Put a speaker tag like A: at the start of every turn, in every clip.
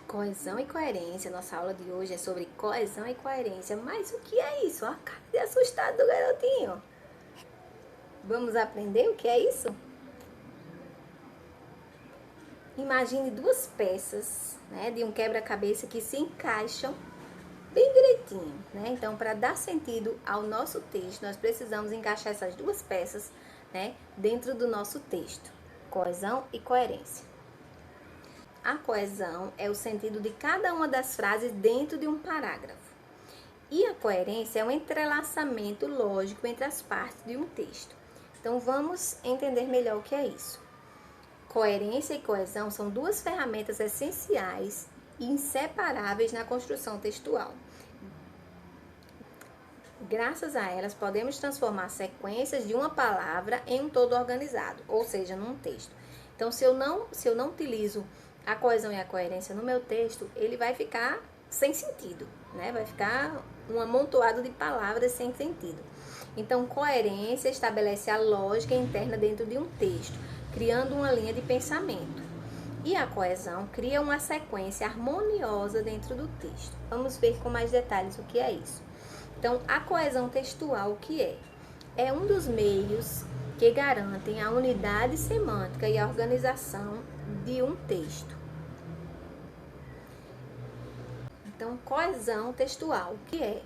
A: Coesão e coerência. Nossa aula de hoje é sobre coesão e coerência. Mas o que é isso? Olha a cara de assustado do garotinho. Vamos aprender o que é isso? Imagine duas peças, né, de um quebra-cabeça que se encaixam bem direitinho, né? Então, para dar sentido ao nosso texto, nós precisamos encaixar essas duas peças, né, dentro do nosso texto. Coesão e coerência. A coesão é o sentido de cada uma das frases dentro de um parágrafo. E a coerência é um entrelaçamento lógico entre as partes de um texto. Então vamos entender melhor o que é isso. Coerência e coesão são duas ferramentas essenciais e inseparáveis na construção textual. Graças a elas, podemos transformar sequências de uma palavra em um todo organizado, ou seja, num texto. Então, se eu não utilizo a coesão e a coerência no meu texto, ele vai ficar sem sentido, né? Vai ficar um amontoado de palavras sem sentido. Então, coerência estabelece a lógica interna dentro de um texto, criando uma linha de pensamento. E a coesão cria uma sequência harmoniosa dentro do texto. Vamos ver com mais detalhes o que é isso. Então, a coesão textual, o que é? É um dos meios que garantem a unidade semântica e a organização de um texto. Então, coesão textual, o que é?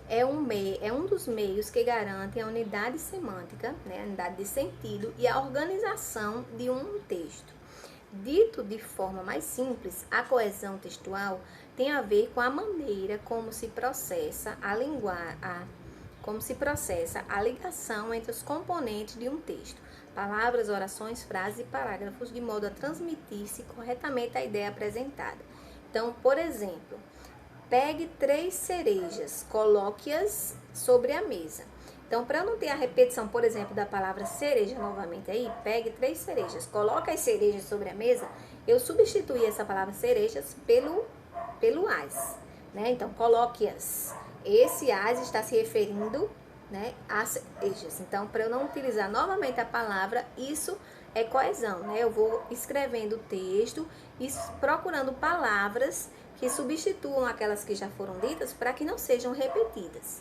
A: É um dos meios que garantem a unidade semântica, né, a unidade de sentido e a organização de um texto. Dito de forma mais simples, a coesão textual tem a ver com a maneira como se processa a ligação entre os componentes de um texto, palavras, orações, frases e parágrafos, de modo a transmitir-se corretamente a ideia apresentada. Então, por exemplo, pegue 3 cerejas, coloque-as sobre a mesa. Então, para não ter a repetição, por exemplo, da palavra cereja novamente aí, pegue 3 cerejas, coloque as cerejas sobre a mesa, eu substituí essa palavra cerejas pelo as, né? Então, coloque-as. Esse as está se referindo, né, às cerejas. Então, para eu não utilizar novamente a palavra, isso é coesão, né? Eu vou escrevendo o texto e procurando palavras que substituam aquelas que já foram ditas para que não sejam repetidas.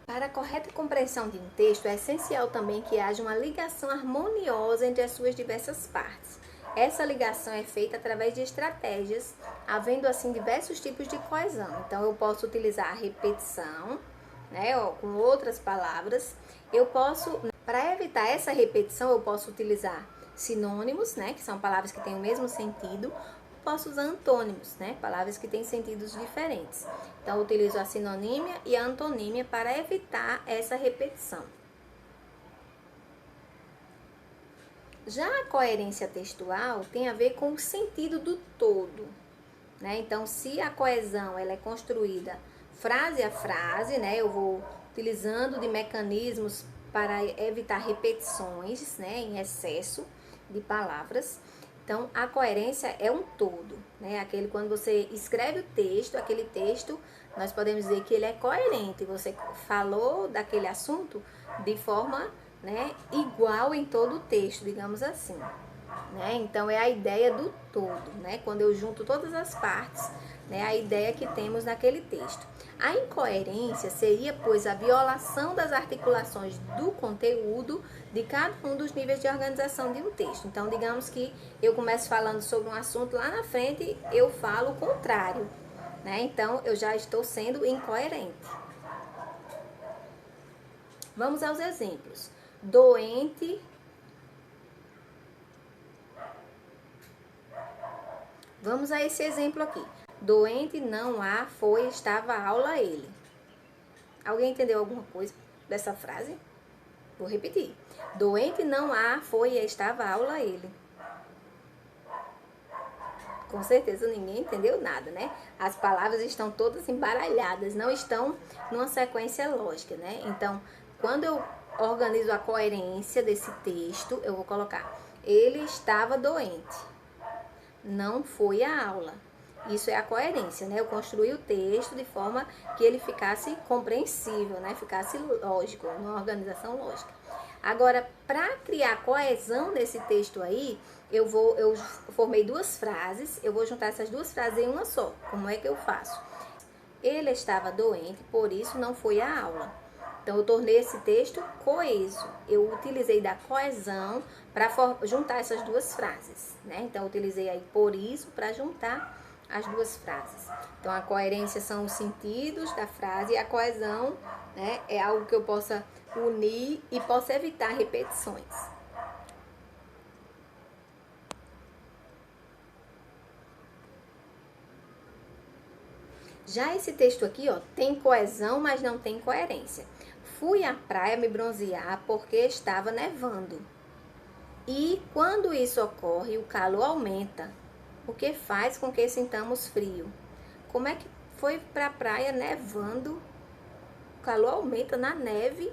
A: Para a correta compreensão de um texto, é essencial também que haja uma ligação harmoniosa entre as suas diversas partes. Essa ligação é feita através de estratégias, havendo assim diversos tipos de coesão. Então, eu posso utilizar a repetição, né, com outras palavras. Para evitar essa repetição, eu posso utilizar sinônimos, né, que são palavras que têm o mesmo sentido. Posso usar antônimos, né? Palavras que têm sentidos diferentes. Então, eu utilizo a sinonímia e a antonímia para evitar essa repetição. Já a coerência textual tem a ver com o sentido do todo, né? Então, se a coesão ela é construída frase a frase, né? Eu vou utilizando de mecanismos para evitar repetições, né, em excesso de palavras. Então, a coerência é um todo, né? Aquele quando você escreve o texto, aquele texto, nós podemos dizer que ele é coerente. Você falou daquele assunto de forma, né, igual em todo o texto, digamos assim, né? Então, é a ideia do todo, né? Quando eu junto todas as partes, né, a ideia que temos naquele texto. A incoerência seria, pois, a violação das articulações do conteúdo de cada um dos níveis de organização de um texto. Então, digamos que eu começo falando sobre um assunto, lá na frente eu falo o contrário, né? Então, eu já estou sendo incoerente. Vamos aos exemplos. Doente. Vamos a esse exemplo aqui. Doente não há, foi, estava, aula, ele. Alguém entendeu alguma coisa dessa frase? Vou repetir. Doente não há, foi, estava, aula, ele. Com certeza ninguém entendeu nada, né? As palavras estão todas embaralhadas, não estão numa sequência lógica, né? Então, quando eu organizo a coerência desse texto, eu vou colocar: ele estava doente, não foi à aula. Isso é a coerência, né? Eu construí o texto de forma que ele ficasse compreensível, né? Ficasse lógico, uma organização lógica. Agora, para criar coesão nesse texto aí, eu formei duas frases, eu vou juntar essas duas frases em uma só. Como é que eu faço? Ele estava doente, por isso não foi à aula. Então, eu tornei esse texto coeso. Eu utilizei da coesão para juntar essas duas frases, né? Então, eu utilizei aí por isso para juntar as duas frases. Então, a coerência são os sentidos da frase e a coesão, né, é algo que eu possa unir e possa evitar repetições. Já esse texto aqui, ó, tem coesão, mas não tem coerência. Fui à praia me bronzear porque estava nevando. E quando isso ocorre, o calor aumenta, o que faz com que sintamos frio. Como é que foi para a praia nevando? O calor aumenta na neve,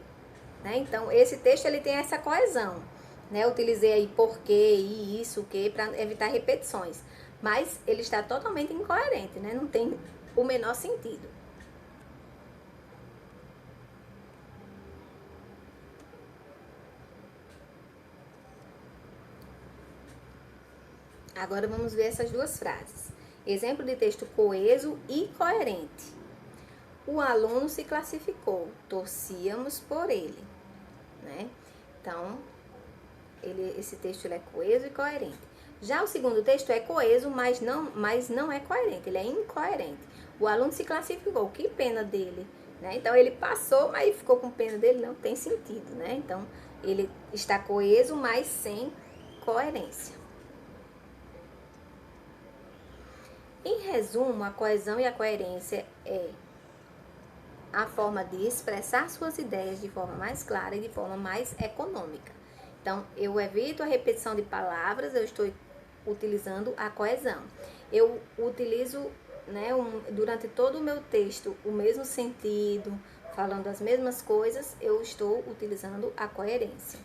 A: né? Então, esse texto ele tem essa coesão, né? Eu utilizei aí porquê, e isso, o que, para evitar repetições. Mas ele está totalmente incoerente, né? Não tem o menor sentido. Agora vamos ver essas duas frases. Exemplo de texto coeso e coerente. O aluno se classificou, torcíamos por ele, né? Então, esse texto ele é coeso e coerente. Já o segundo texto é coeso, mas não é coerente, ele é incoerente. O aluno se classificou, que pena dele, né? Então, ele passou, mas ficou com pena dele, não tem sentido, né? Então, ele está coeso, mas sem coerência. Em resumo, a coesão e a coerência é a forma de expressar suas ideias de forma mais clara e de forma mais econômica. Então, eu evito a repetição de palavras, eu estou utilizando a coesão. Eu utilizo, né, durante todo o meu texto o mesmo sentido, falando as mesmas coisas, eu estou utilizando a coerência.